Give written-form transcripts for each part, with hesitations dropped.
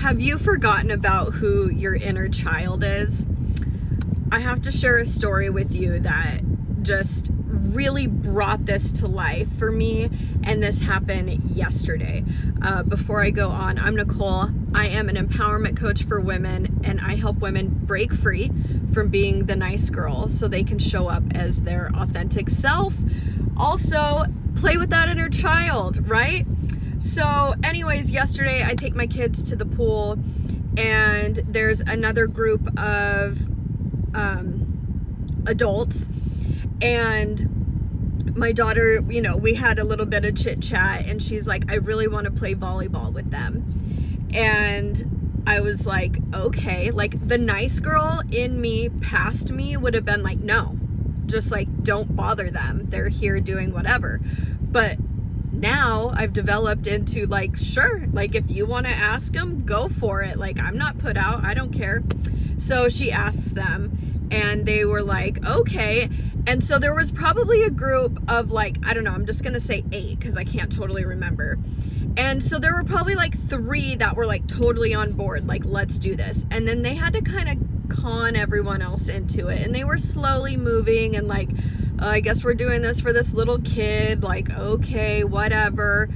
Have you forgotten about who your inner child is? I have to share a story with you that just really brought this to life for me, and this happened yesterday. Before I go on, I'm Nicole. I am an empowerment coach for women, and I help women break free from being the nice girl so they can show up as their authentic self. Also, play with that inner child, right? So anyways, yesterday I take my kids to the pool, and there's another group of adults, and my daughter, we had a little bit of chit chat, and she's like, I really want to play volleyball with them. And I was like, okay, like the nice girl in me past me would have been like, no, just like, don't bother them. They're here doing whatever. But now I've developed into like, sure, like if you want to ask them, go for it. Like, I'm not put out. I don't care. So she asks them, and they were like, okay. And so there was probably a group of like, I don't know, I'm just going to say 8 because I can't totally remember. And so there were probably like 3 that were like totally on board, like, let's do this. And then they had to kind of con everyone else into it. And they were slowly moving and like, I guess we're doing this for this little kid, like, okay, whatever.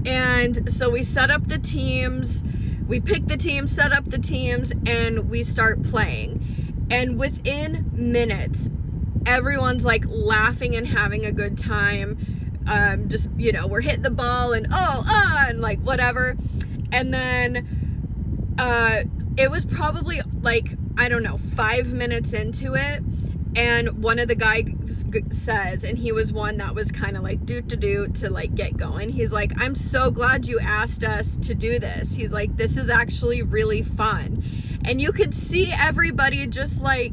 And so we set up the teams, we pick the teams, set up the teams, and we start playing. And within minutes, everyone's like laughing and having a good time. Just, we're hitting the ball and and like whatever. And then it was probably like, I don't know, 5 minutes into it. And one of the guys says, and he was one that was kind of like to like get going. He's like, I'm so glad you asked us to do this. He's like, this is actually really fun. And you could see everybody just like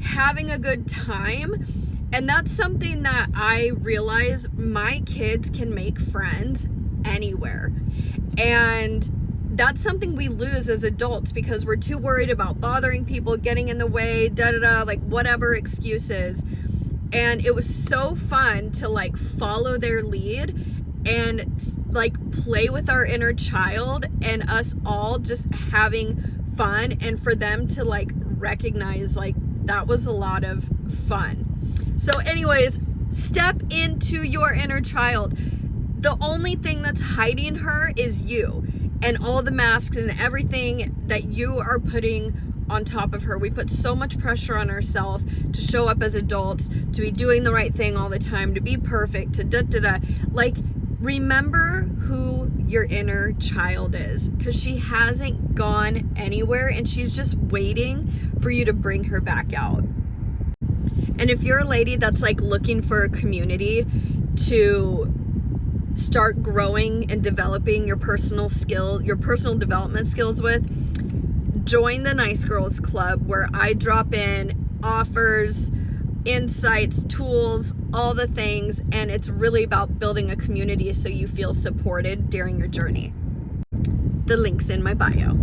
having a good time. And that's something that I realize my kids can make friends anywhere. And that's something we lose as adults because we're too worried about bothering people, getting in the way, like whatever excuses. And it was so fun to like follow their lead and like play with our inner child and us all just having fun, and for them to like recognize like that was a lot of fun. So anyways, step into your inner child. The only thing that's hiding her is you. And all the masks and everything that you are putting on top of her. We put so much pressure on ourselves to show up as adults, to be doing the right thing all the time, to be perfect, to Like, remember who your inner child is, because she hasn't gone anywhere, and she's just waiting for you to bring her back out. And if you're a lady that's like looking for a community to start growing and developing your personal development skills with, join the Nice Girls Club, where I drop in offers, insights, tools, all the things, and it's really about building a community so you feel supported during your journey. The link's in my bio.